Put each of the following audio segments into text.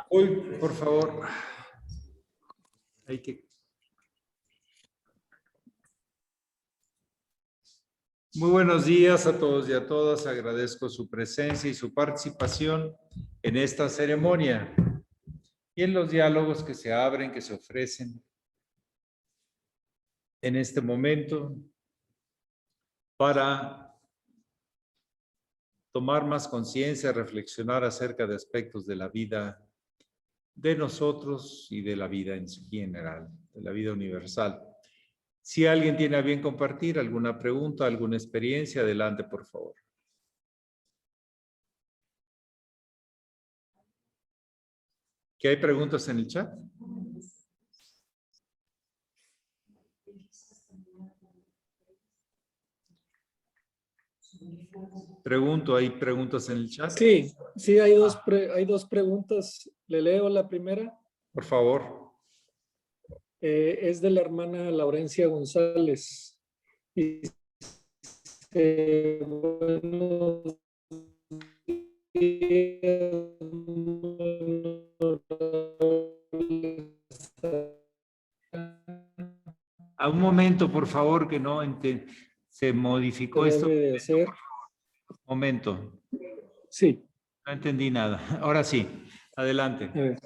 Uy, por favor. Hay que... Muy buenos días a todos y a todas. Agradezco su presencia y su participación en esta ceremonia y en los diálogos que se abren, que se ofrecen en este momento para tomar más conciencia, reflexionar acerca de aspectos de la vida de nosotros y de la vida en general, de la vida universal. Si alguien tiene a bien compartir alguna pregunta, alguna experiencia, adelante, por favor. ¿Qué hay preguntas en el chat? Pregunto, ¿hay preguntas en el chat? Sí, hay dos preguntas. Le leo la primera. Por favor. Es de la hermana Laurencia González. Dice, buenos días, A un momento, por favor, que no se modificó esto. debe de hacer. Momento. Sí. No entendí nada. Ahora sí, adelante. A ver.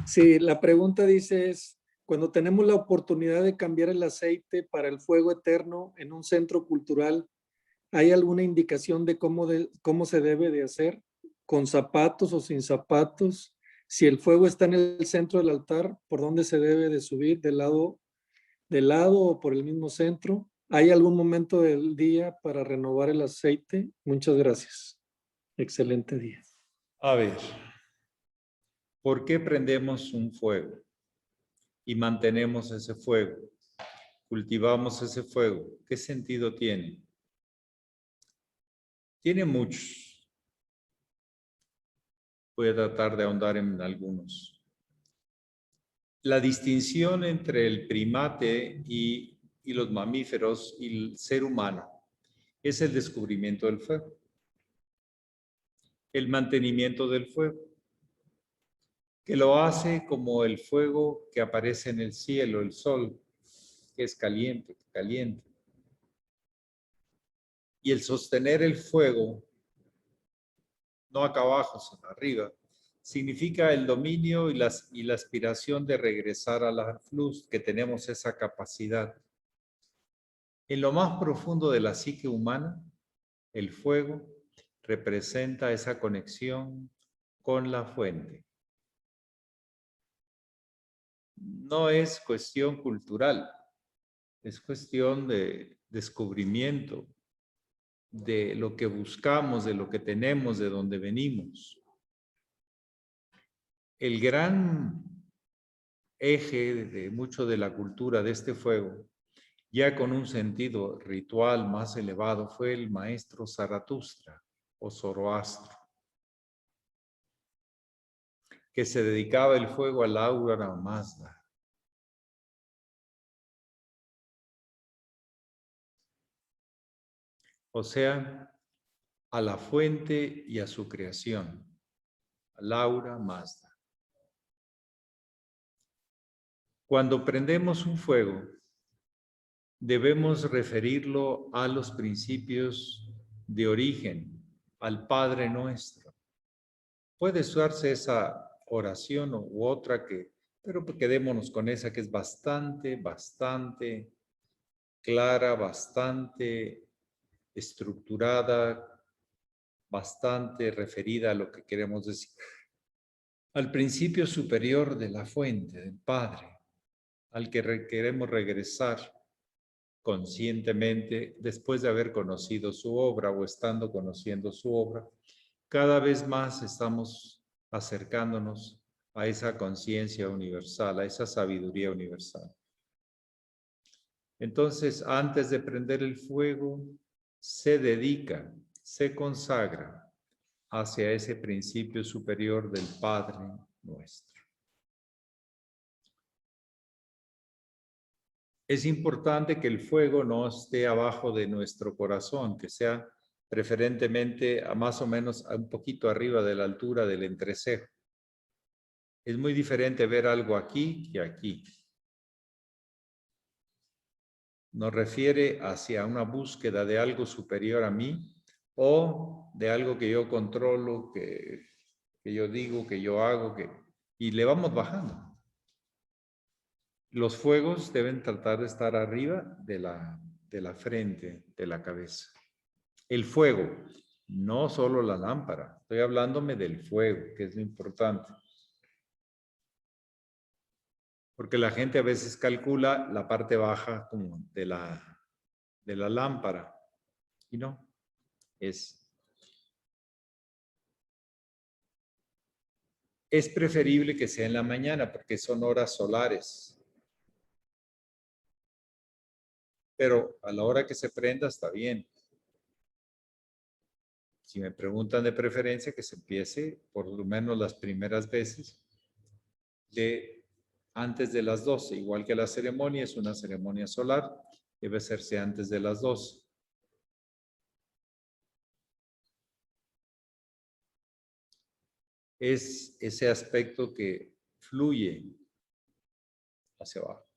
Sí, la pregunta dice es, cuando tenemos la oportunidad de cambiar el aceite para el fuego eterno en un centro cultural, ¿hay alguna indicación de cómo se debe de hacer? ¿Con zapatos o sin zapatos? Si el fuego está en el centro del altar, ¿por dónde se debe de subir? ¿Del lado o por el mismo centro? ¿Hay algún momento del día para renovar el aceite? Muchas gracias. Excelente día. A ver, ¿por qué prendemos un fuego y mantenemos ese fuego? Cultivamos ese fuego. ¿Qué sentido tiene? Tiene muchos. Voy a tratar de ahondar en algunos. La distinción entre el primate y los mamíferos y el ser humano es el descubrimiento del fuego. El mantenimiento del fuego, que lo hace como el fuego que aparece en el cielo, el sol, que es caliente. Y el sostener el fuego, no acá abajo, sino arriba, significa el dominio y la aspiración de regresar a la luz, que tenemos esa capacidad. En lo más profundo de la psique humana, el fuego representa esa conexión con la fuente. No es cuestión cultural, es cuestión de descubrimiento de lo que buscamos, de lo que tenemos, de dónde venimos. El gran eje de mucho de la cultura de este fuego, ya con un sentido ritual más elevado, fue el maestro Zaratustra o Zoroastro, que se dedicaba el fuego al Aura Mazda. O sea, a la fuente y a su creación, al Aura Mazda. Cuando prendemos un fuego, debemos referirlo a los principios de origen, al Padre Nuestro. Puede usarse esa oración u otra pero quedémonos con esa que es bastante clara, bastante estructurada, bastante referida a lo que queremos decir. Al principio superior de la fuente, del Padre, al que queremos regresar conscientemente después de haber conocido su obra o estando conociendo su obra. Cada vez más estamos acercándonos a esa conciencia universal, a esa sabiduría universal. Entonces, antes de prender el fuego, se dedica, se consagra hacia ese principio superior del Padre nuestro. Es importante que el fuego no esté abajo de nuestro corazón, que sea preferentemente a más o menos a un poquito arriba de la altura del entrecejo. Es muy diferente ver algo aquí que aquí. Nos refiere hacia una búsqueda de algo superior a mí o de algo que yo controlo, que yo digo, que yo hago, y le vamos bajando. Los fuegos deben tratar de estar arriba de la frente, de la cabeza. El fuego, no solo la lámpara. Estoy hablándome del fuego, que es lo importante. Porque la gente a veces calcula la parte baja como de la lámpara. Y no, es preferible que sea en la mañana porque son horas solares. Pero a la hora que se prenda está bien. Si me preguntan de preferencia, que se empiece por lo menos las primeras veces antes de las 12. Igual que la ceremonia, es una ceremonia solar, debe hacerse antes de las 12. Es ese aspecto que fluye hacia abajo.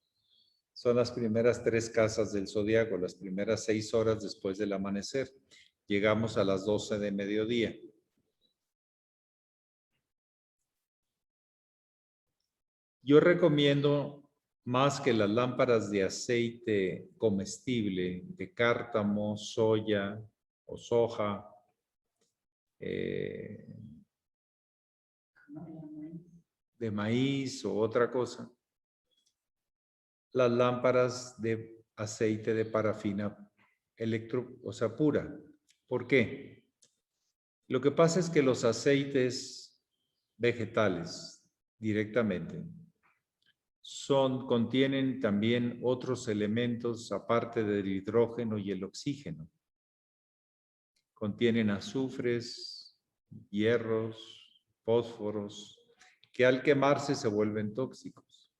Son las primeras 3 casas del zodiaco, las primeras 6 horas después del amanecer. Llegamos a las 12 de mediodía. Yo recomiendo, más que las lámparas de aceite comestible, de cártamo, soya o soja, de maíz o otra cosa, las lámparas de aceite de parafina pura. ¿Por qué? Lo que pasa es que los aceites vegetales directamente contienen también otros elementos aparte del hidrógeno y el oxígeno. Contienen azufres, hierros, fósforos, que al quemarse se vuelven tóxicos.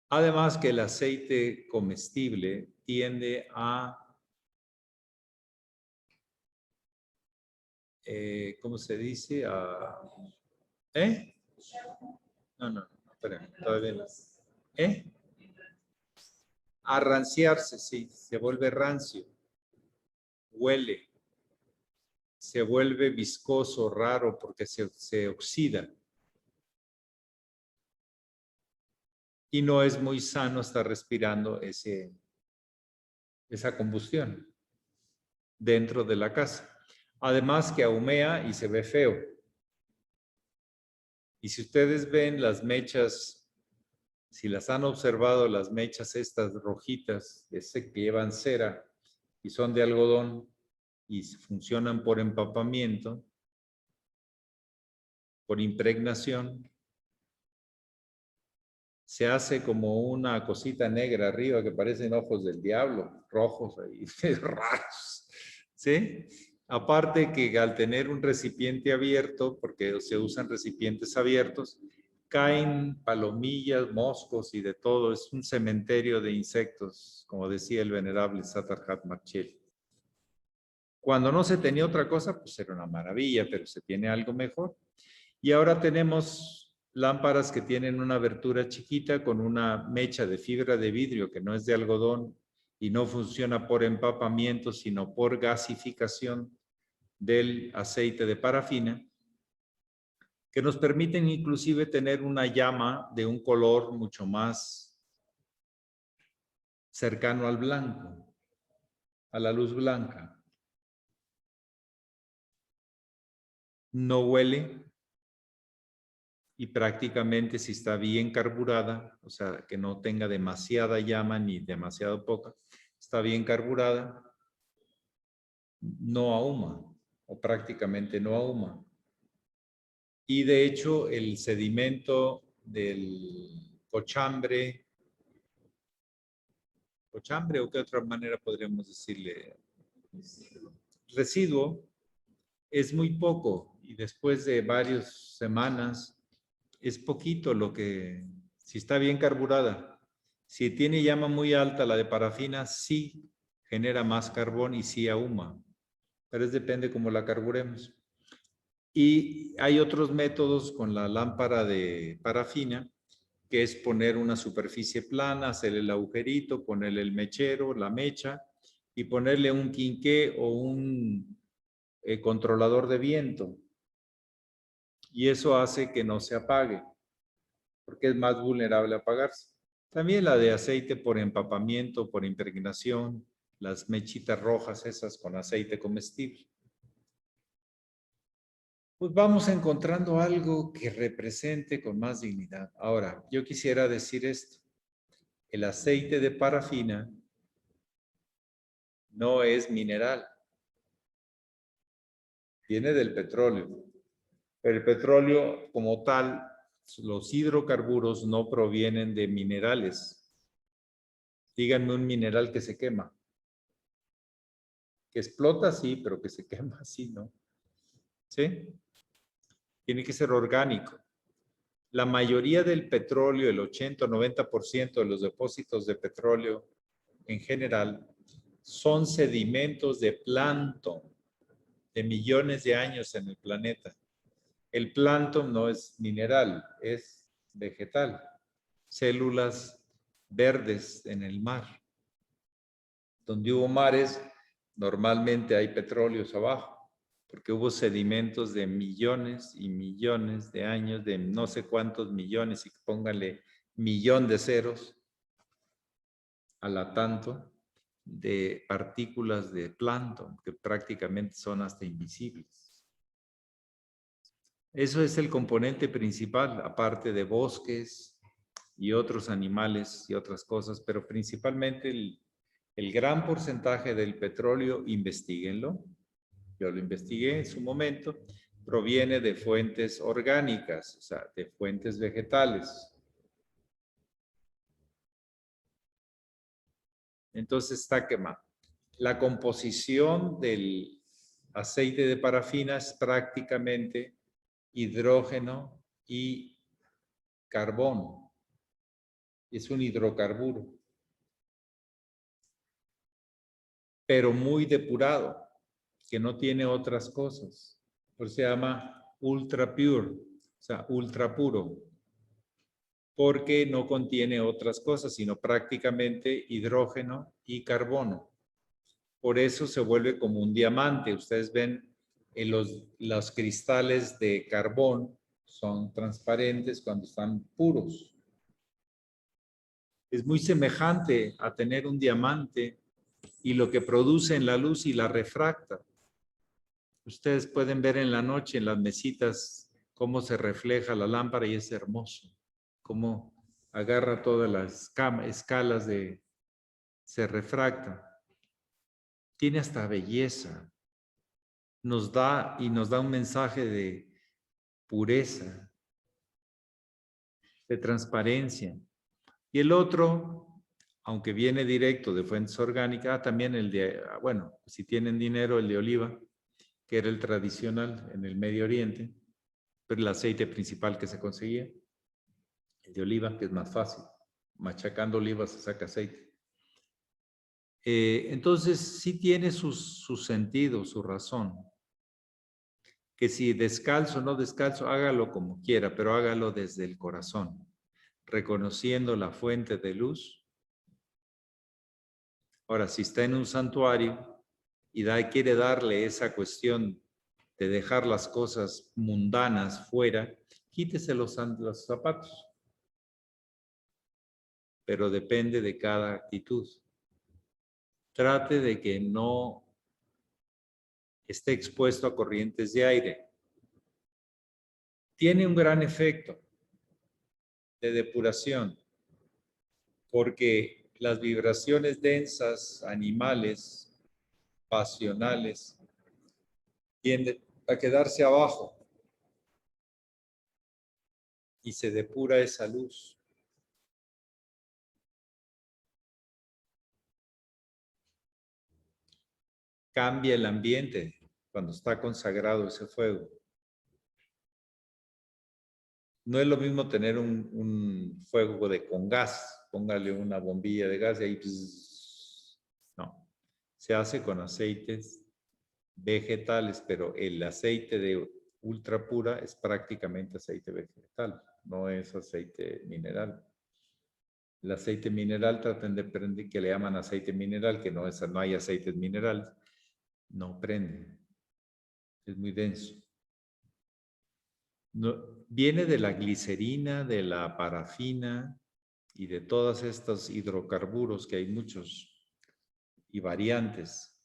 Además que el aceite comestible tiende a, ¿cómo se dice? No, espérame, todavía no. A ranciarse, sí, se vuelve rancio, huele, se vuelve viscoso, raro, porque se oxida. Y no es muy sano estar respirando esa combustión dentro de la casa. Además que ahumea y se ve feo. Y si ustedes ven las mechas, si las han observado, las mechas estas rojitas, que llevan cera y son de algodón y funcionan por empapamiento, por impregnación, se hace como una cosita negra arriba que parecen ojos del diablo, rojos ahí, raros, ¿sí? Aparte que al tener un recipiente abierto, porque se usan recipientes abiertos, caen palomillas, moscos y de todo. Es un cementerio de insectos, como decía el venerable Satarhat Marchel. Cuando no se tenía otra cosa, pues era una maravilla, pero se tiene algo mejor. Y ahora tenemos lámparas que tienen una abertura chiquita con una mecha de fibra de vidrio que no es de algodón y no funciona por empapamiento, sino por gasificación del aceite de parafina, que nos permiten inclusive tener una llama de un color mucho más cercano al blanco, a la luz blanca. No huele y prácticamente si está bien carburada, o sea, que no tenga demasiada llama ni demasiado poca, está bien carburada, no ahuma o prácticamente no ahuma. Y de hecho el sedimento del cochambre o qué otra manera podríamos decirle, residuo, es muy poco y después de varias semanas es poquito lo que, si está bien carburada. Si tiene llama muy alta la de parafina, sí genera más carbón y sí ahuma, pero depende cómo la carburemos. Y hay otros métodos con la lámpara de parafina, que es poner una superficie plana, hacerle el agujerito, ponerle el mechero, la mecha, y ponerle un quinqué o un controlador de viento. Y eso hace que no se apague, porque es más vulnerable a apagarse. También la de aceite por empapamiento, por impregnación, las mechitas rojas esas con aceite comestible. Pues vamos encontrando algo que represente con más dignidad. Ahora, yo quisiera decir esto. El aceite de parafina no es mineral. Viene del petróleo. El petróleo como tal, los hidrocarburos no provienen de minerales. Díganme un mineral que se quema. Que explota, sí, pero que se quema, sí, ¿no? ¿Sí? Tiene que ser orgánico. La mayoría del petróleo, el 80 o 90% de los depósitos de petróleo en general, son sedimentos de plancton de millones de años en el planeta. El plancton no es mineral, es vegetal. Células verdes en el mar. Donde hubo mares, normalmente hay petróleos abajo, porque hubo sedimentos de millones y millones de años, de no sé cuántos millones, y pónganle millón de ceros a la tanto, de partículas de plancton, que prácticamente son hasta invisibles. Eso es el componente principal, aparte de bosques y otros animales y otras cosas, pero principalmente el gran porcentaje del petróleo, investíguenlo, yo lo investigué en su momento, proviene de fuentes orgánicas, o sea, de fuentes vegetales. Entonces está quemado. La composición del aceite de parafina es prácticamente hidrógeno y carbón. Es un hidrocarburo, pero muy depurado, que no tiene otras cosas. Por eso se llama ultra pure, o sea, ultra puro, porque no contiene otras cosas, sino prácticamente hidrógeno y carbono. Por eso se vuelve como un diamante. Ustedes ven los cristales de carbón son transparentes cuando están puros. Es muy semejante a tener un diamante y lo que produce en la luz y la refracta. Ustedes pueden ver en la noche en las mesitas cómo se refleja la lámpara y es hermoso. Cómo agarra todas las escalas se refracta. Tiene hasta belleza. Nos da un mensaje de pureza, de transparencia. Y el otro, aunque viene directo de fuentes orgánicas, también el de, bueno, si tienen dinero, el de oliva, que era el tradicional en el Medio Oriente, pero el aceite principal que se conseguía, el de oliva, que es más fácil. Machacando oliva se saca aceite. Entonces, sí tiene su sentido, su razón. Que si descalzo o no descalzo, hágalo como quiera, pero hágalo desde el corazón, reconociendo la fuente de luz. Ahora, si está en un santuario y quiere darle esa cuestión de dejar las cosas mundanas fuera, quítese los zapatos. Pero depende de cada actitud. Trate de que no esté expuesto a corrientes de aire. Tiene un gran efecto de depuración, porque las vibraciones densas, animales, pasionales, tienden a quedarse abajo y se depura esa luz. Cambia el ambiente cuando está consagrado ese fuego. No es lo mismo tener un fuego con gas, póngale una bombilla de gas y ahí, no. Se hace con aceites vegetales, pero el aceite de ultra pura es prácticamente aceite vegetal, no es aceite mineral. El aceite mineral traten de prender, que le llaman aceite mineral, que no hay aceites minerales, no prende, es muy denso. No, viene de la glicerina, de la parafina y de todos estos hidrocarburos, que hay muchos y variantes.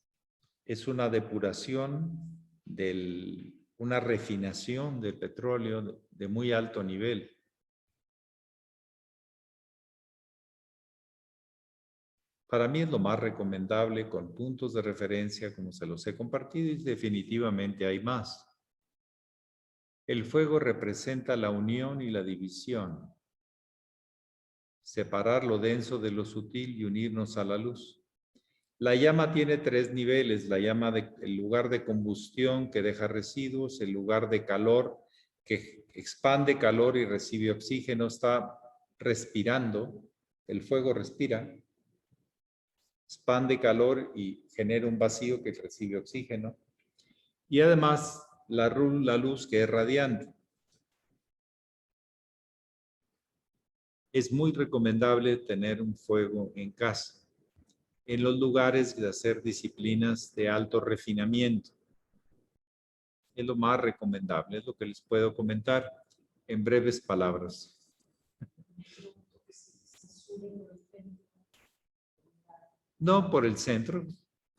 Es una depuración, una refinación del petróleo de muy alto nivel. Para mí es lo más recomendable, con puntos de referencia como se los he compartido, y definitivamente hay más. El fuego representa la unión y la división. Separar lo denso de lo sutil y unirnos a la luz. La llama tiene 3 niveles: la llama el lugar de combustión que deja residuos, el lugar de calor que expande calor y recibe oxígeno, está respirando, el fuego respira, expande calor y genera un vacío que recibe oxígeno, y además la luz que es radiante. Es muy recomendable tener un fuego en casa, en los lugares de hacer disciplinas de alto refinamiento. Es lo más recomendable, es lo que les puedo comentar en breves palabras. No por el centro,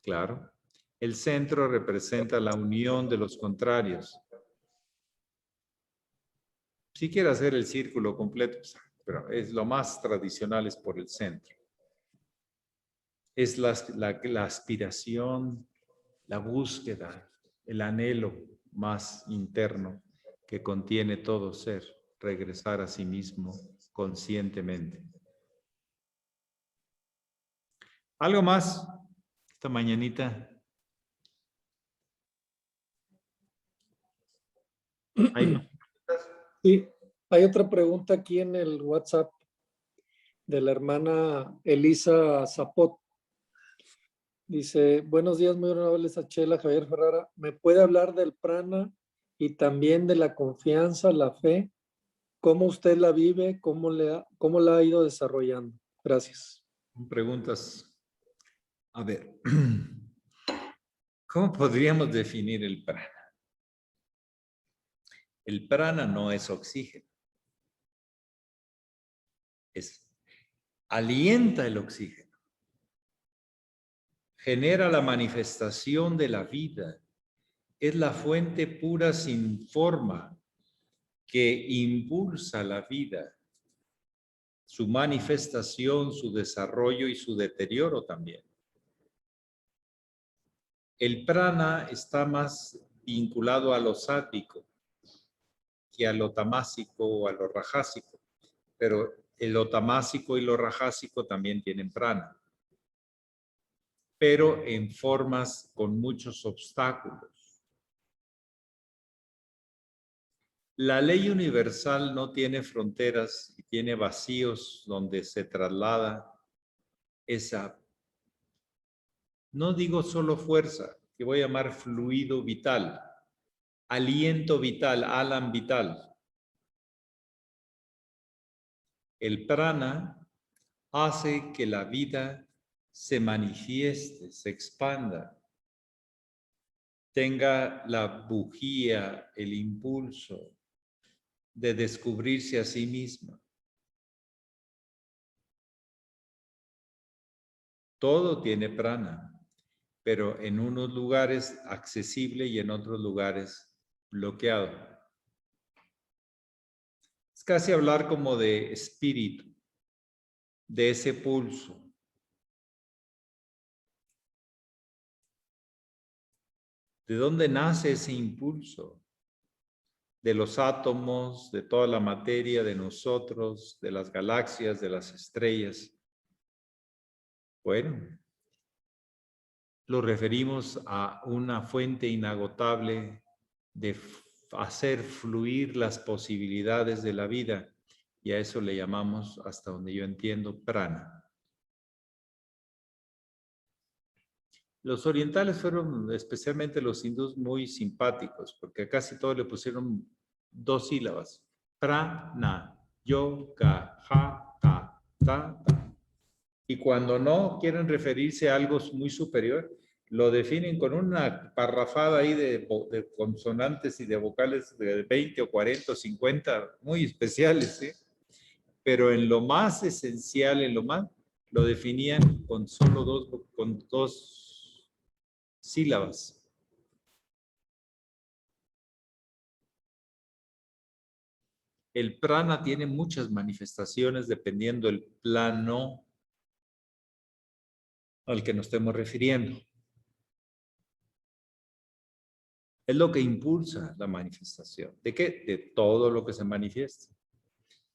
claro. El centro representa la unión de los contrarios. Si quiere hacer el círculo completo, pero es lo más tradicional, es por el centro. Es la aspiración, la búsqueda, el anhelo más interno que contiene todo ser, regresar a sí mismo conscientemente. ¿Algo más esta mañanita? Sí, hay otra pregunta aquí en el WhatsApp de la hermana Elisa Zapot. Dice, buenos días, muy honorables Achela, Javier Ferrara. ¿Me puede hablar del prana y también de la confianza, la fe? ¿Cómo usted la vive? ¿Cómo la ha ido desarrollando? Gracias. Preguntas. A ver, ¿cómo podríamos definir el prana? El prana no es oxígeno. Alienta el oxígeno. Genera la manifestación de la vida. Es la fuente pura sin forma que impulsa la vida, su manifestación, su desarrollo y su deterioro también. El prana está más vinculado a lo sático que a lo tamásico o a lo rajásico, pero lo tamásico y lo rajásico también tienen prana, pero en formas con muchos obstáculos. La ley universal no tiene fronteras y tiene vacíos donde se traslada esa, no digo solo fuerza, que voy a llamar fluido vital, aliento vital, alam vital. El prana hace que la vida se manifieste, se expanda, tenga la bujía, el impulso de descubrirse a sí misma. Todo tiene prana, pero en unos lugares accesible y en otros lugares bloqueado. Es casi hablar como de espíritu, de ese pulso. ¿De dónde nace ese impulso? De los átomos, de toda la materia, de nosotros, de las galaxias, de las estrellas. Bueno, lo referimos a una fuente inagotable de hacer fluir las posibilidades de la vida, y a eso le llamamos, hasta donde yo entiendo, prana. Los orientales fueron, especialmente los hindús, muy simpáticos, porque a casi todos le pusieron 2 sílabas. Prana, yoga, ha, ta, ta, ta. Y cuando no quieren referirse a algo muy superior, lo definen con una parrafada ahí de consonantes y de vocales de 20 o 40 o 50, muy especiales, ¿sí? Pero en lo más esencial, en lo más, lo definían con solo con dos sílabas. El prana tiene muchas manifestaciones dependiendo del plano al que nos estemos refiriendo. Es lo que impulsa la manifestación. ¿De qué? De todo lo que se manifiesta.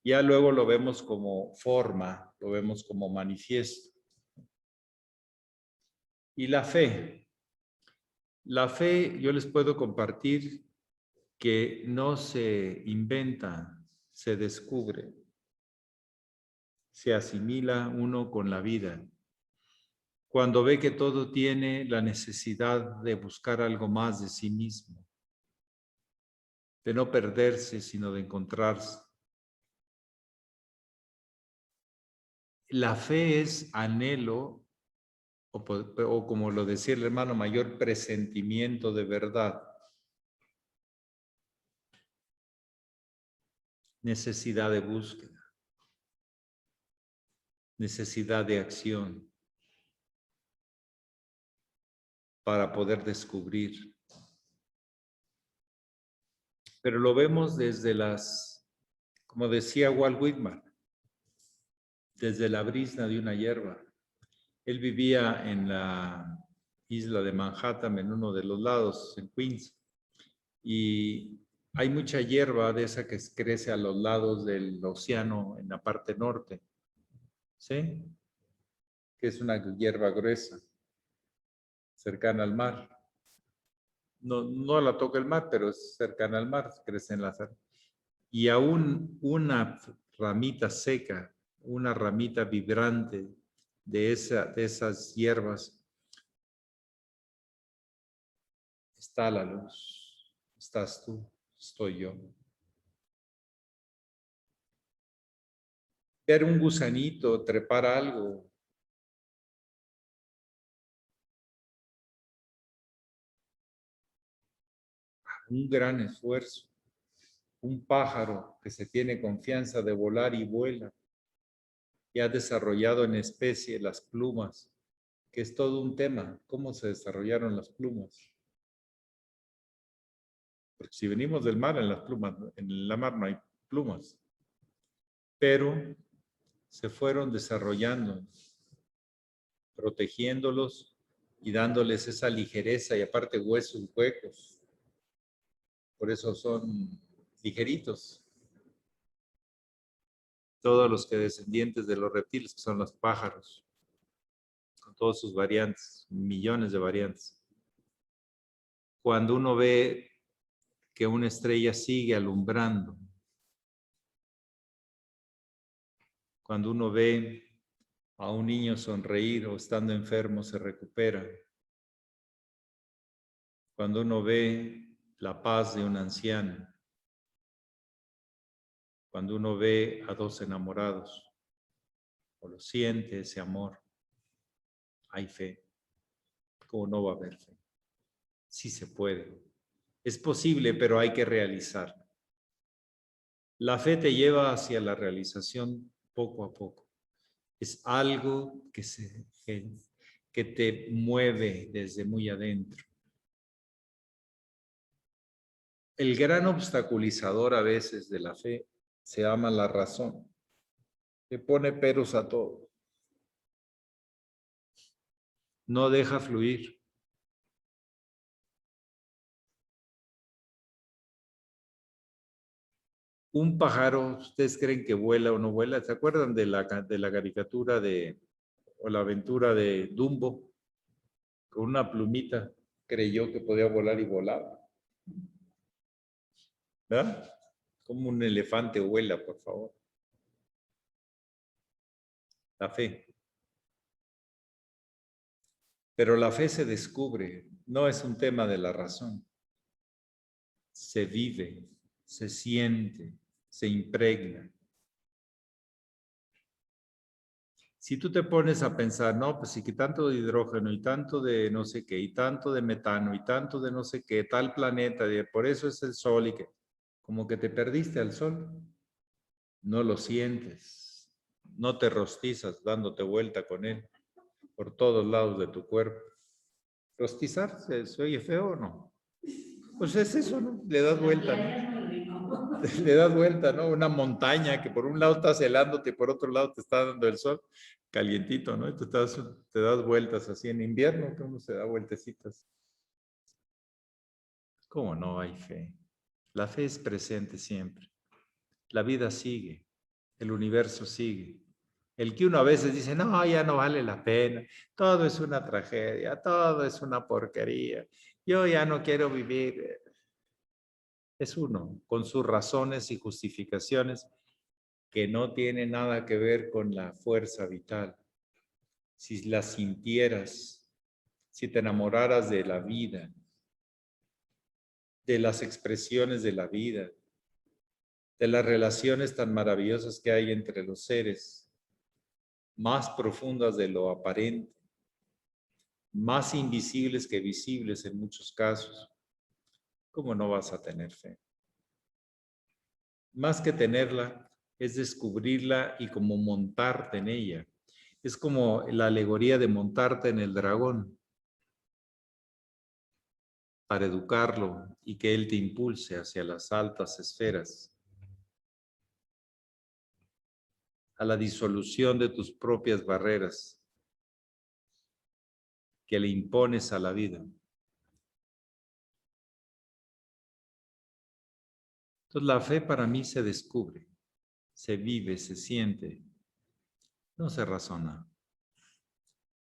Ya luego lo vemos como forma, lo vemos como manifiesto. Y la fe. La fe, yo les puedo compartir que no se inventa, se descubre, se asimila uno con la vida. Cuando ve que todo tiene la necesidad de buscar algo más de sí mismo, de no perderse, sino de encontrarse. La fe es anhelo, o como lo decía el hermano mayor, presentimiento de verdad. Necesidad de búsqueda. Necesidad de acción para poder descubrir. Pero lo vemos desde como decía Walt Whitman, desde la brizna de una hierba. Él vivía en la isla de Manhattan, en uno de los lados, en Queens, y hay mucha hierba de esa que crece a los lados del océano en la parte norte, ¿sí? Que es una hierba gruesa, cercana al mar. No la toca el mar, pero es cercana al mar, crece en la sal. Y aún una ramita seca, una ramita vibrante de esas hierbas, está la luz, estás tú, estoy yo. Ver un gusanito, trepar algo, un gran esfuerzo. Un pájaro que se tiene confianza de volar y vuela y ha desarrollado en especie las plumas, que es todo un tema, cómo se desarrollaron las plumas. Porque si venimos del mar, en la mar no hay plumas, pero se fueron desarrollando, protegiéndolos y dándoles esa ligereza y aparte huesos huecos. Por eso son ligeritos. Todos los que descendientes de los reptiles, que son los pájaros, con todas sus variantes, millones de variantes. Cuando uno ve que una estrella sigue alumbrando, cuando uno ve a un niño sonreír o estando enfermo se recupera, cuando uno ve la paz de un anciano, cuando uno ve a dos enamorados, o lo siente ese amor, hay fe. ¿Cómo no va a haber fe? Sí se puede. Es posible, pero hay que realizar. La fe te lleva hacia la realización poco a poco. Es algo que te mueve desde muy adentro. El gran obstaculizador a veces de la fe se llama la razón. Le pone peros a todo. No deja fluir. Un pájaro, ¿ustedes creen que vuela o no vuela? ¿Se acuerdan de la caricatura o la aventura de Dumbo? Con una plumita creyó que podía volar y volaba. ¿Verdad? Como un elefante vuela, por favor. La fe. Pero la fe se descubre, no es un tema de la razón. Se vive, se siente, se impregna. Si tú te pones a pensar, no, pues sí que tanto de hidrógeno y tanto de no sé qué, y tanto de metano y tanto de no sé qué, tal planeta, por eso es el sol y que como que te perdiste al sol, no lo sientes, no te rostizas dándote vuelta con él por todos lados de tu cuerpo. ¿Rostizar se oye feo o no? Pues es eso, ¿no? Le das vuelta, ¿no? Le das vuelta, ¿no? Una montaña que por un lado estás helándote y por otro lado te está dando el sol calientito, ¿no? Y tú te das vueltas así en invierno, que uno se da vueltecitas. ¿Cómo no hay fe? La fe es presente siempre. La vida sigue, el universo sigue. El que uno a veces dice, no, ya no vale la pena, todo es una tragedia, todo es una porquería, yo ya no quiero vivir. Es uno, con sus razones y justificaciones que no tiene nada que ver con la fuerza vital. Si la sintieras, si te enamoraras de la vida, de las expresiones de la vida, de las relaciones tan maravillosas que hay entre los seres, más profundas de lo aparente, más invisibles que visibles en muchos casos, ¿cómo no vas a tener fe? Más que tenerla, es descubrirla y como montarte en ella. Es como la alegoría de montarte en el dragón para educarlo y que él te impulse hacia las altas esferas, a la disolución de tus propias barreras que le impones a la vida. Entonces la fe para mí se descubre, se vive, se siente, no se razona.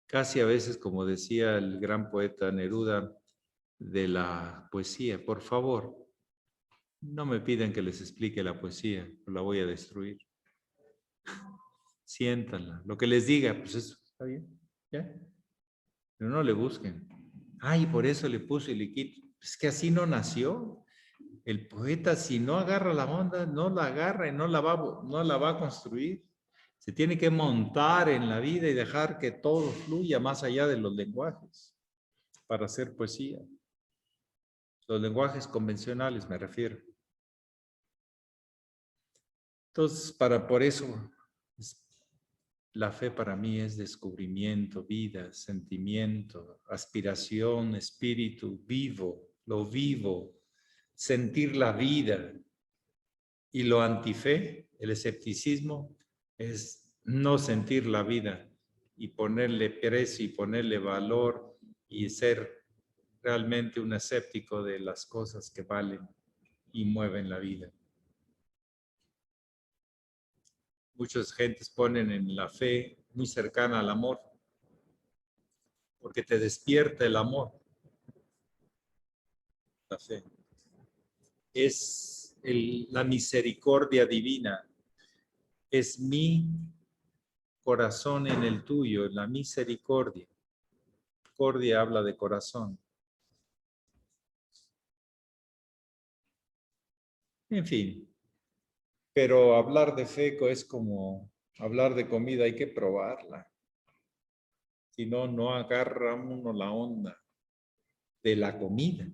Casi a veces, como decía el gran poeta Neruda de la poesía, por favor, no me pidan que les explique la poesía, la voy a destruir. Siéntanla, lo que les diga, pues eso, está bien, ¿ya? Pero no le busquen. Ay, por eso le puso y le quito. Es que así no nació. El poeta, si no agarra la onda, no la agarra y no la va a construir. Se tiene que montar en la vida y dejar que todo fluya más allá de los lenguajes para hacer poesía. Los lenguajes convencionales me refiero. Entonces, por eso, la fe para mí es descubrimiento, vida, sentimiento, aspiración, espíritu vivo, lo vivo, sentir la vida. Y lo antife, el escepticismo, es no sentir la vida y ponerle precio y ponerle valor y ser realmente un escéptico de las cosas que valen y mueven la vida. Muchas gentes ponen en la fe muy cercana al amor, porque te despierta el amor. La fe es la misericordia divina, es mi corazón en el tuyo, la misericordia. Misericordia habla de corazón. En fin, pero hablar de fe es como hablar de comida, hay que probarla. Si no, no agarra uno la onda de la comida.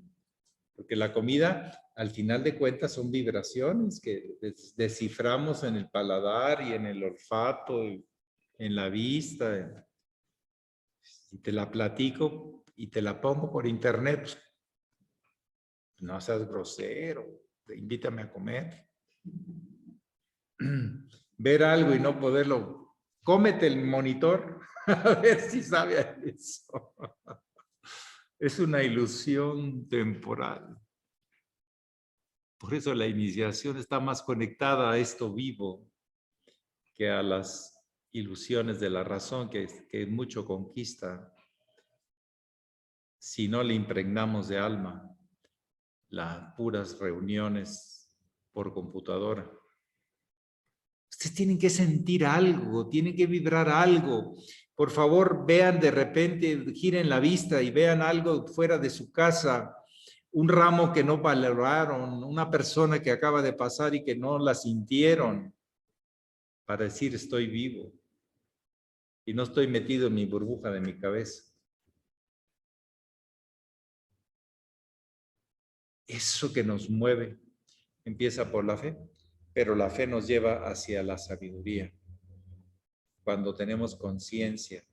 Porque la comida, al final de cuentas, son vibraciones que desciframos en el paladar y en el olfato, y en la vista. Y te la platico y te la pongo por internet. Pues, no seas grosero, invítame a comer. Ver algo y no poderlo. Cómete el monitor a ver si sabe a eso. Es una ilusión temporal. Por eso la iniciación está más conectada a esto vivo que a las ilusiones de la razón, que mucho conquista si no le impregnamos de alma las puras reuniones por computadora. Ustedes tienen que sentir algo, tienen que vibrar algo. Por favor, vean de repente, giren la vista y vean algo fuera de su casa, un ramo que no valoraron, una persona que acaba de pasar y que no la sintieron, para decir estoy vivo y no estoy metido en mi burbuja de mi cabeza. Eso que nos mueve empieza por la fe, pero la fe nos lleva hacia la sabiduría. Cuando tenemos conciencia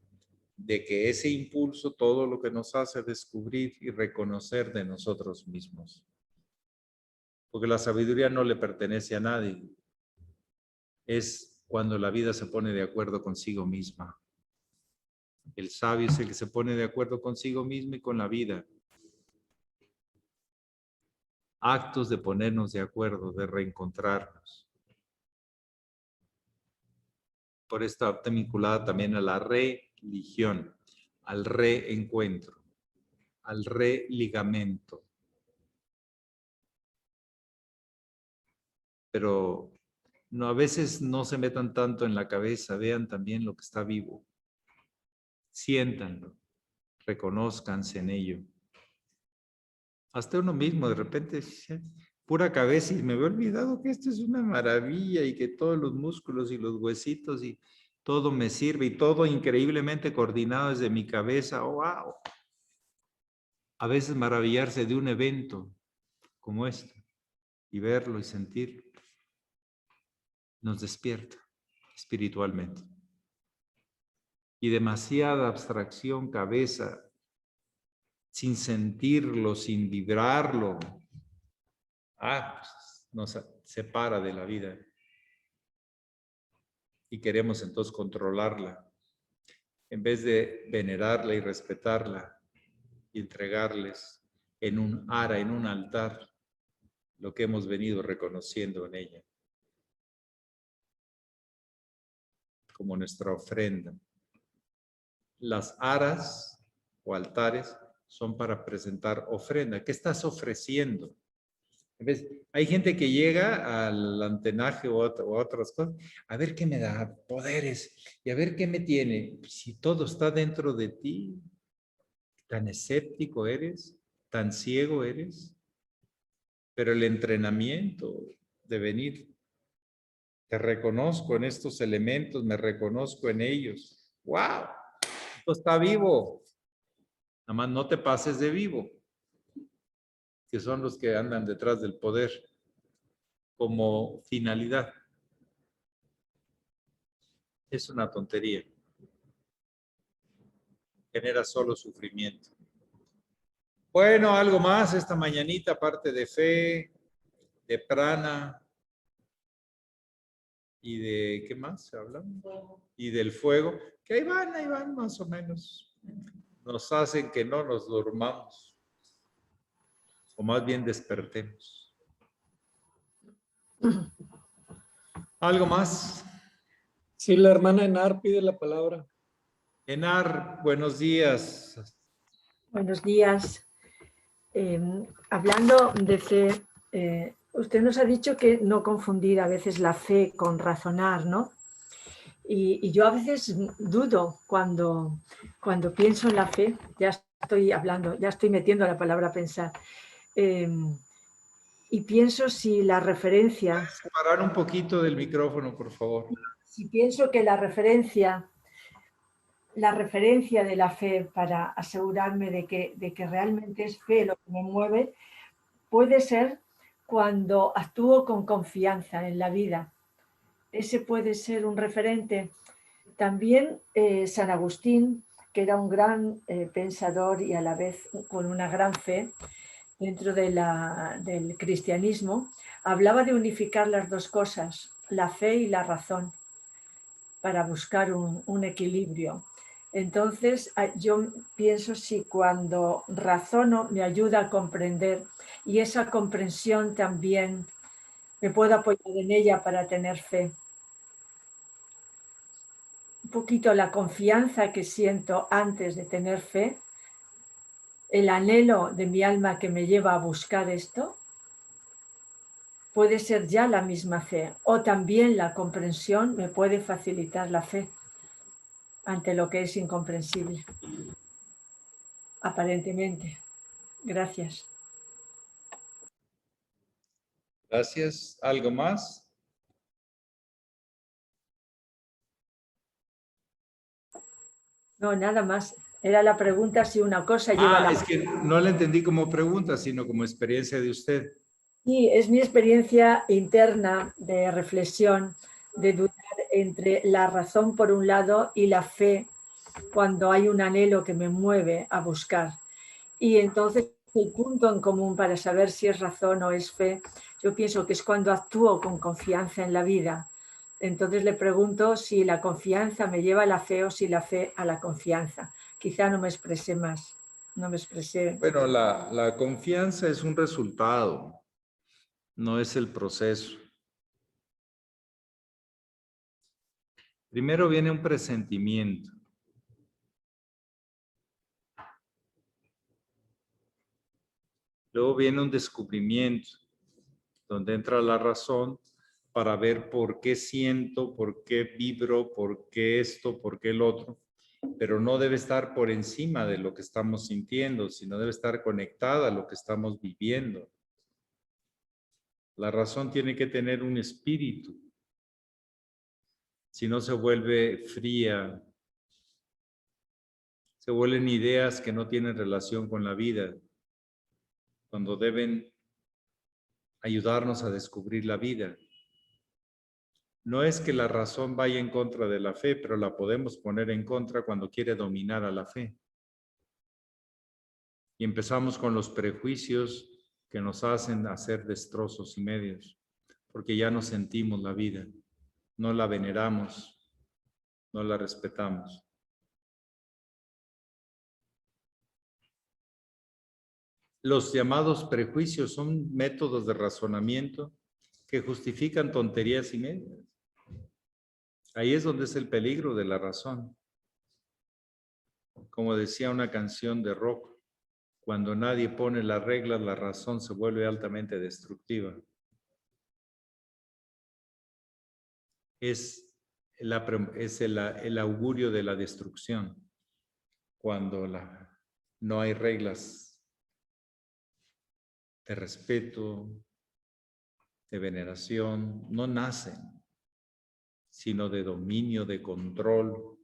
de que ese impulso todo lo que nos hace descubrir y reconocer de nosotros mismos. Porque la sabiduría no le pertenece a nadie. Es cuando la vida se pone de acuerdo consigo misma. El sabio es el que se pone de acuerdo consigo mismo y con la vida. Actos de ponernos de acuerdo, de reencontrarnos. Por esto está vinculada también a la religión, al reencuentro, al religamento. Pero no, a veces no se metan tanto en la cabeza, vean también lo que está vivo. Siéntanlo, reconózcanse en ello. Hasta uno mismo de repente, pura cabeza y me había olvidado que esto es una maravilla y que todos los músculos y los huesitos y todo me sirve y todo increíblemente coordinado desde mi cabeza. ¡Oh, wow! A veces maravillarse de un evento como este y verlo y sentirlo nos despierta espiritualmente. Y demasiada abstracción, cabeza, sin sentirlo, sin vibrarlo, pues nos separa de la vida. Y queremos entonces controlarla, en vez de venerarla y respetarla y entregarles en un ara, en un altar, lo que hemos venido reconociendo en ella, como nuestra ofrenda. Las aras o altares son para presentar ofrenda. ¿Qué estás ofreciendo? Hay gente que llega al antenaje o otras cosas, a ver qué me da, poderes, y a ver qué me tiene. Si todo está dentro de ti, tan escéptico eres, tan ciego eres, pero el entrenamiento de venir, te reconozco en estos elementos, me reconozco en ellos. ¡Wow! Esto está vivo. Nada más no te pases de vivo, que son los que andan detrás del poder como finalidad. Es una tontería. Genera solo sufrimiento. Bueno, algo más esta mañanita, aparte de fe, de prana y de, ¿qué más se habla? Y del fuego, que ahí van más o menos. Nos hacen que no nos durmamos, o más bien despertemos. ¿Algo más? Sí, la hermana Enar pide la palabra. Enar, buenos días. Buenos días. Hablando de fe, usted nos ha dicho que no confundir a veces la fe con razonar, ¿no? Y yo a veces dudo cuando pienso en la fe, ya estoy hablando, ya estoy metiendo la palabra pensar, y pienso si la referencia... ¿Puedes separar un poquito del micrófono, por favor? Si pienso que la referencia de la fe para asegurarme de que realmente es fe lo que me mueve, puede ser cuando actúo con confianza en la vida. Ese puede ser un referente. También San Agustín, que era un gran pensador y a la vez con una gran fe dentro del cristianismo, hablaba de unificar las dos cosas, la fe y la razón, para buscar un equilibrio. Entonces, yo pienso si cuando razono me ayuda a comprender y esa comprensión también me puedo apoyar en ella para tener fe. Un poquito la confianza que siento antes de tener fe, el anhelo de mi alma que me lleva a buscar esto, puede ser ya la misma fe, o también la comprensión me puede facilitar la fe. ante lo que es incomprensible. Aparentemente. Gracias. Gracias. ¿Algo más? No, nada más. Era la pregunta si una cosa lleva a la... Es que no la entendí como pregunta, sino como experiencia de usted. Sí, es mi experiencia interna de reflexión, de dudar entre la razón por un lado y la fe cuando hay un anhelo que me mueve a buscar. Y entonces el punto en común para saber si es razón o es fe, yo pienso que es cuando actúo con confianza en la vida. Entonces le pregunto si la confianza me lleva a la fe o si la fe a la confianza. Quizá no me expresé más, no me expresé. Bueno, la confianza es un resultado, no es el proceso. Primero viene un presentimiento. Luego viene un descubrimiento, donde entra la razón para ver por qué siento, por qué vibro, por qué esto, por qué el otro. Pero no debe estar por encima de lo que estamos sintiendo, sino debe estar conectada a lo que estamos viviendo. La razón tiene que tener un espíritu. Si no, se vuelve fría. Se vuelven ideas que no tienen relación con la vida, cuando deben ayudarnos a descubrir la vida. No es que la razón vaya en contra de la fe, pero la podemos poner en contra cuando quiere dominar a la fe. Y empezamos con los prejuicios que nos hacen hacer destrozos y medios, porque ya no sentimos la vida, no la veneramos, no la respetamos. Los llamados prejuicios son métodos de razonamiento que justifican tonterías y medias. Ahí es donde es el peligro de la razón. Como decía una canción de rock, cuando nadie pone las reglas, la razón se vuelve altamente destructiva. Es el augurio de la destrucción, cuando no hay reglas de respeto, de veneración, no nacen, sino de dominio, de control.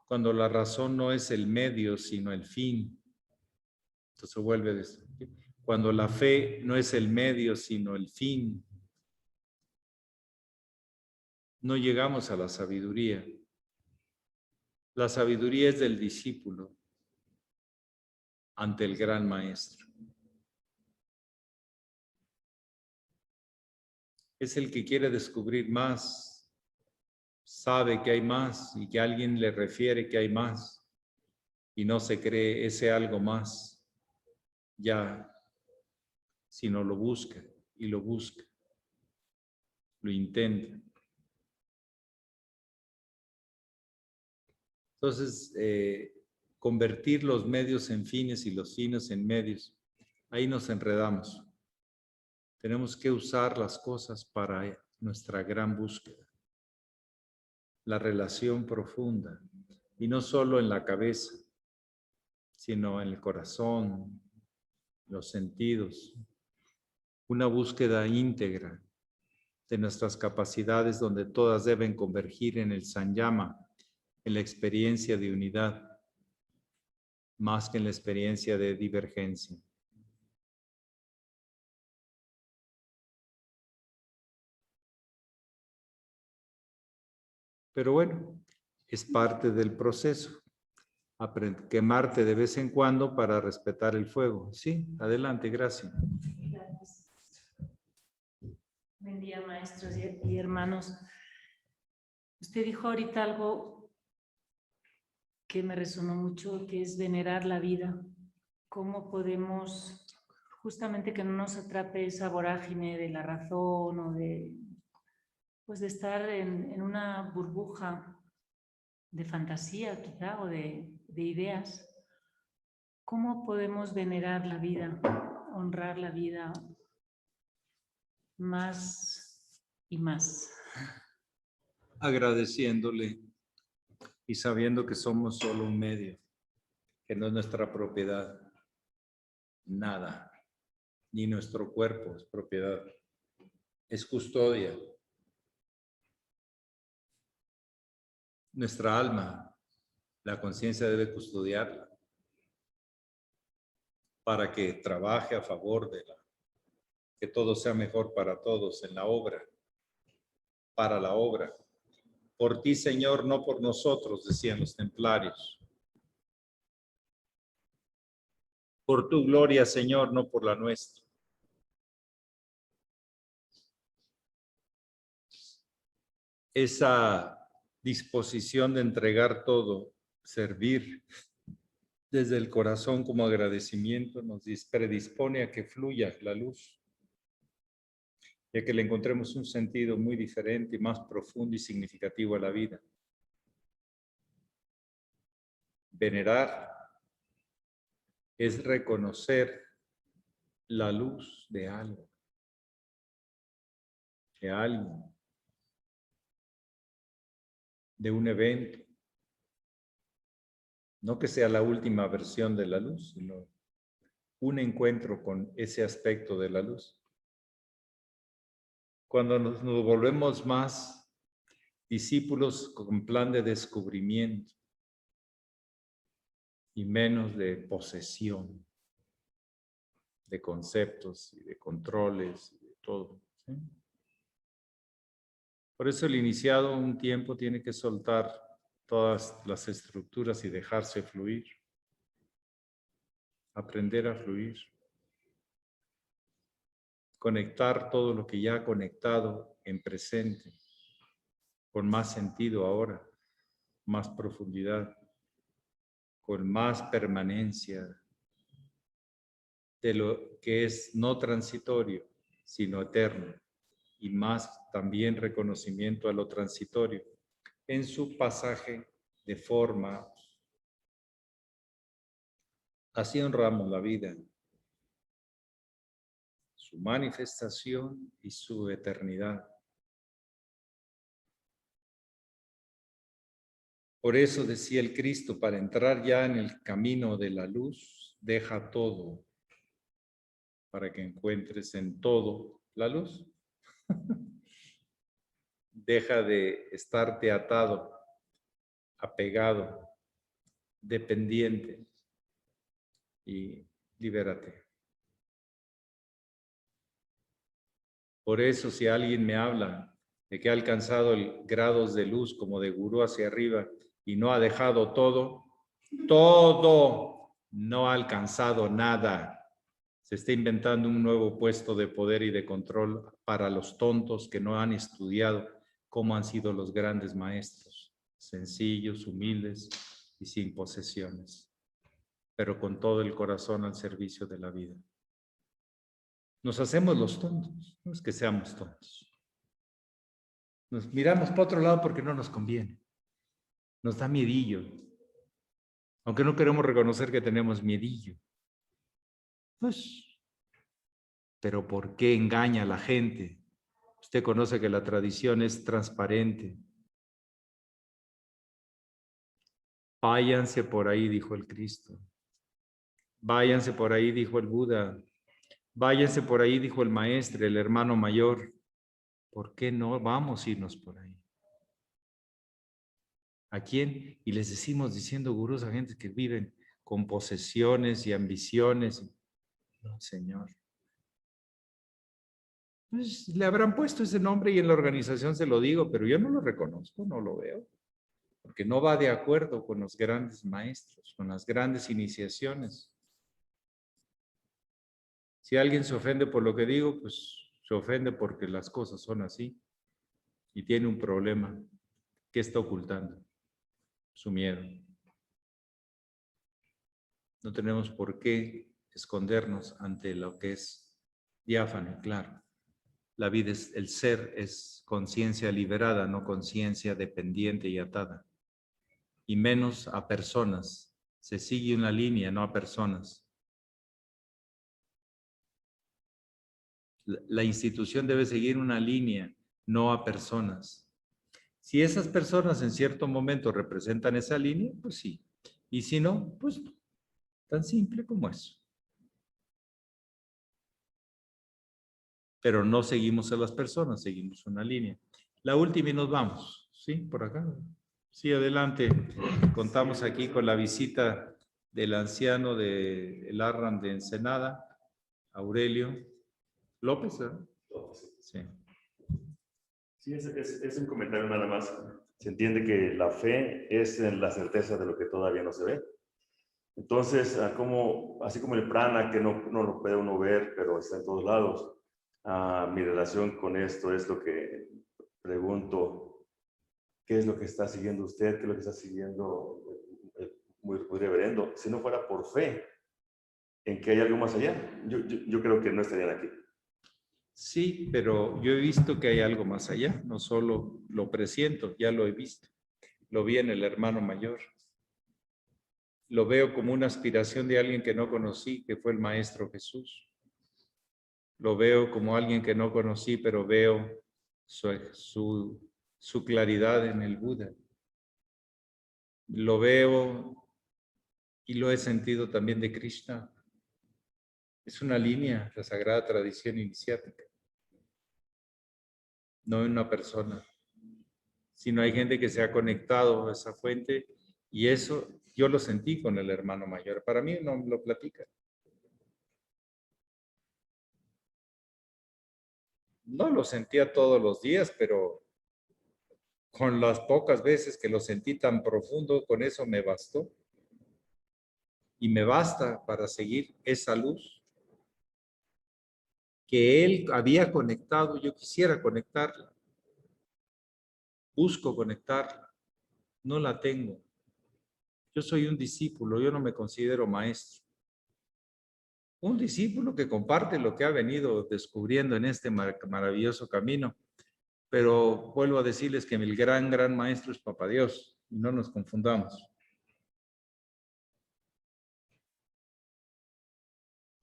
Cuando la razón no es el medio, sino el fin, entonces se vuelve destructivo. Cuando la fe no es el medio, sino el fin, no llegamos a la sabiduría. La sabiduría es del discípulo ante el gran maestro. Es el que quiere descubrir más, sabe que hay más y que alguien le refiere que hay más y no se cree ese algo más ya, sino lo busca y lo busca, lo intenta. Entonces, convertir los medios en fines y los fines en medios, ahí nos enredamos. Tenemos que usar las cosas para nuestra gran búsqueda. La relación profunda, y no solo en la cabeza, sino en el corazón, los sentidos. Una búsqueda íntegra de nuestras capacidades donde todas deben convergir en el Sanyama, en la experiencia de unidad, más que en la experiencia de divergencia. Pero bueno, es parte del proceso. Quemarte de vez en cuando para respetar el fuego. Sí, adelante, gracias. Gracias. Buen día, maestros y hermanos. Usted dijo ahorita algo que me resonó mucho, que es venerar la vida. ¿Cómo podemos, justamente que no nos atrape esa vorágine de la razón o de estar en una burbuja de fantasía quizá o de ideas? ¿Cómo podemos venerar la vida, honrar la vida más y más? Agradeciéndole y sabiendo que somos solo un medio, que no es nuestra propiedad, nada, ni nuestro cuerpo es propiedad, es custodia. Nuestra alma, la conciencia debe custodiarla para que trabaje a favor de que todo sea mejor para todos en la obra, para la obra. Por ti, Señor, no por nosotros, decían los templarios. Por tu gloria, Señor, no por la nuestra. Esa disposición de entregar todo, servir desde el corazón como agradecimiento, nos predispone a que fluya la luz, y a que le encontremos un sentido muy diferente y más profundo y significativo a la vida. Venerar es reconocer la luz de algo, de alguien, de un evento. No que sea la última versión de la luz, sino un encuentro con ese aspecto de la luz. Cuando nos volvemos más discípulos con plan de descubrimiento y menos de posesión, de conceptos y de controles y de todo, ¿sí? Por eso el iniciado un tiempo tiene que soltar todas las estructuras y dejarse fluir. Aprender a fluir. Conectar todo lo que ya ha conectado en presente, con más sentido ahora, más profundidad, con más permanencia de lo que es no transitorio, sino eterno, y más también reconocimiento a lo transitorio en su pasaje de forma. Así honramos la vida, su manifestación y su eternidad. Por eso decía el Cristo, para entrar ya en el camino de la luz, deja todo, para que encuentres en todo la luz. Deja de estarte atado, apegado, dependiente y libérate. Por eso, si alguien me habla de que ha alcanzado grados de luz como de gurú hacia arriba y no ha dejado todo, no ha alcanzado nada. Se está inventando un nuevo puesto de poder y de control para los tontos que no han estudiado cómo han sido los grandes maestros, sencillos, humildes y sin posesiones, pero con todo el corazón al servicio de la vida. Nos hacemos los tontos, no es que seamos tontos. Nos miramos para otro lado porque no nos conviene. Nos da miedillo, aunque no queremos reconocer que tenemos miedillo. Pues, pero ¿por qué engaña a la gente? Usted conoce que la tradición es transparente. Váyanse por ahí, dijo el Cristo. Váyanse por ahí, dijo el Buda. Váyanse por ahí, dijo el maestro, el hermano mayor. ¿Por qué no vamos a irnos por ahí? ¿A quién? Y les decimos diciendo gurús a gente que viven con posesiones y ambiciones. No, Señor. Pues le habrán puesto ese nombre y en la organización se lo digo, pero yo no lo reconozco, no lo veo. Porque no va de acuerdo con los grandes maestros, con las grandes iniciaciones. Si alguien se ofende por lo que digo, pues se ofende porque las cosas son así y tiene un problema. ¿Qué está ocultando? Su miedo. No tenemos por qué escondernos ante lo que es diáfano, claro. La vida es, el ser es conciencia liberada, no conciencia dependiente y atada. Y menos a personas. Se sigue una línea, no a personas. La institución debe seguir una línea, no a personas. Si esas personas en cierto momento representan esa línea, pues sí. Y si no, pues no. Tan simple como eso. Pero no seguimos a las personas, seguimos una línea. La última y nos vamos. ¿Sí? Por acá. Sí, adelante. Contamos aquí con la visita del anciano del Arran de Ensenada, Aurelio López, ¿verdad? Sí. Sí, es un comentario nada más. Se entiende que la fe es en la certeza de lo que todavía no se ve. Entonces, así como el prana, que no lo puede uno ver, pero está en todos lados, mi relación con esto es lo que pregunto: ¿qué es lo que está siguiendo usted? ¿Qué es lo que está siguiendo muy reverendo? Si no fuera por fe en que hay algo más allá, yo creo que no estarían aquí. Sí, pero yo he visto que hay algo más allá, no solo lo presiento, ya lo he visto. Lo vi en el hermano mayor. Lo veo como una aspiración de alguien que no conocí, que fue el Maestro Jesús. Lo veo como alguien que no conocí, pero veo su claridad en el Buda. Lo veo y lo he sentido también de Krishna. Es una línea, la sagrada tradición iniciática. No en una persona, sino hay gente que se ha conectado a esa fuente y eso yo lo sentí con el hermano mayor. Para mí no me lo platica. No lo sentía todos los días, pero con las pocas veces que lo sentí tan profundo, con eso me bastó. Y me basta para seguir esa luz que él había conectado. Yo quisiera conectarla. Busco conectarla. No la tengo. Yo soy un discípulo, yo no me considero maestro. Un discípulo que comparte lo que ha venido descubriendo en este maravilloso camino. Pero vuelvo a decirles que el gran maestro es Papá Dios. Y no nos confundamos.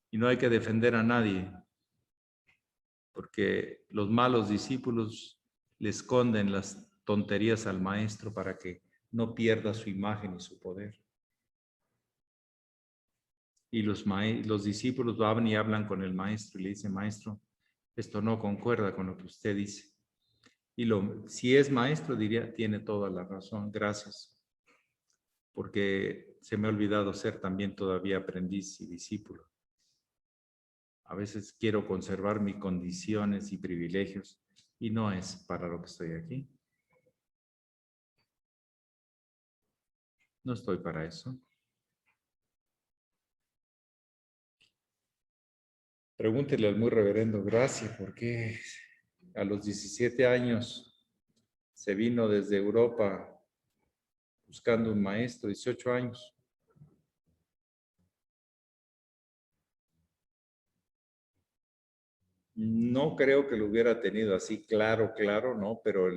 Y no hay que defender a nadie, porque los malos discípulos le esconden las tonterías al maestro para que no pierda su imagen y su poder. Y los discípulos van y hablan con el maestro y le dicen: maestro, esto no concuerda con lo que usted dice. Y si es maestro, diría: tiene toda la razón, gracias. Porque se me ha olvidado ser también todavía aprendiz y discípulo. A veces quiero conservar mis condiciones y privilegios y no es para lo que estoy aquí. No estoy para eso. Pregúntele al muy reverendo Gracia por qué a los 17 años se vino desde Europa buscando un maestro, 18 años. No creo que lo hubiera tenido así claro, no, pero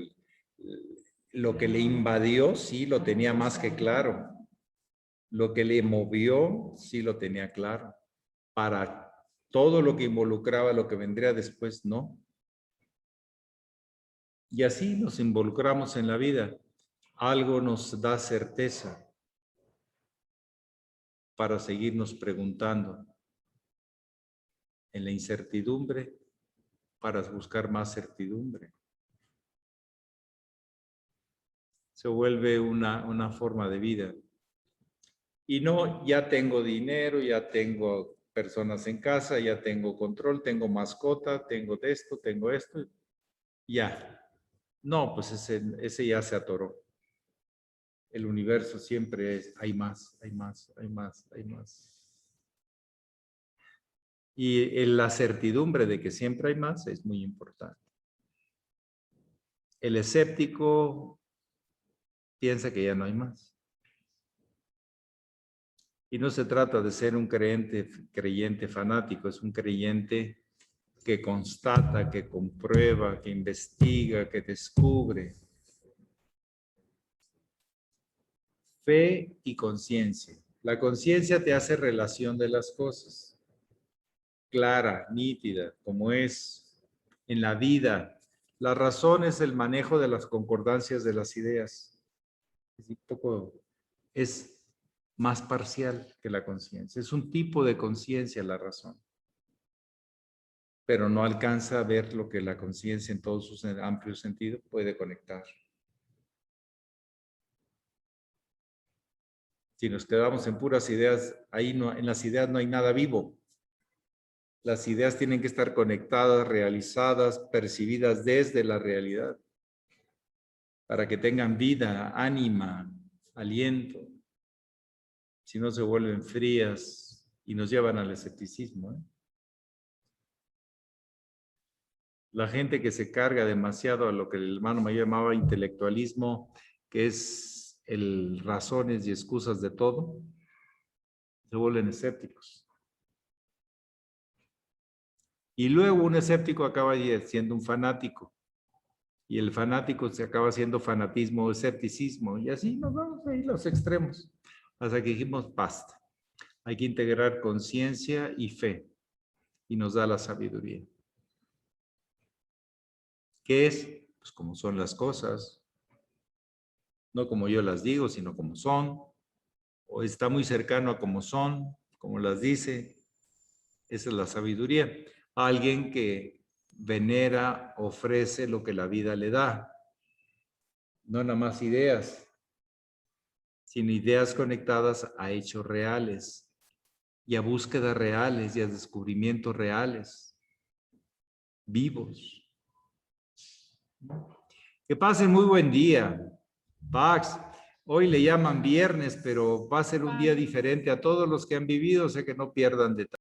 lo que le invadió sí lo tenía más que claro. Lo que le movió sí lo tenía claro. Para todo lo que involucraba lo que vendría después, no. Y así nos involucramos en la vida. Algo nos da certeza para seguirnos preguntando. En la incertidumbre, para buscar más certidumbre. Se vuelve una forma de vida. Y no, ya tengo dinero, ya tengo personas en casa, ya tengo control, tengo mascota, tengo esto, ya. No, pues ese ya se atoró. El universo siempre es: hay más, hay más, hay más, hay más. Y la certidumbre de que siempre hay más es muy importante. El escéptico piensa que ya no hay más. Y no se trata de ser un creyente fanático, es un creyente que constata, que comprueba, que investiga, que descubre. Fe y conciencia. La conciencia te hace relación de las cosas. Clara, nítida, como es en la vida. La razón es el manejo de las concordancias de las ideas. Es más parcial que la conciencia. Es un tipo de conciencia la razón. Pero no alcanza a ver lo que la conciencia en todo su amplio sentido puede conectar. Si nos quedamos en puras ideas, ahí no, en las ideas no hay nada vivo. Las ideas tienen que estar conectadas, realizadas, percibidas desde la realidad, para que tengan vida, ánima, aliento. Si no, se vuelven frías y nos llevan al escepticismo, ¿eh? La gente que se carga demasiado a lo que el hermano mayor llamaba intelectualismo, que es el razones y excusas de todo, se vuelven escépticos. Y luego un escéptico acaba siendo un fanático. Y el fanático se acaba siendo fanatismo o escepticismo. Y así nos vamos ahí los extremos. Hasta que dijimos, basta. Hay que integrar conciencia y fe. Y nos da la sabiduría. ¿Qué es? Pues como son las cosas. No como yo las digo, sino como son. O está muy cercano a como son, como las dice. Esa es la sabiduría. Alguien que venera, ofrece lo que la vida le da. No nada más ideas, sino ideas conectadas a hechos reales y a búsquedas reales y a descubrimientos reales, vivos. Que pasen muy buen día. Pax, hoy le llaman viernes, pero va a ser un día diferente a todos los que han vivido, o sea que no pierdan detalle.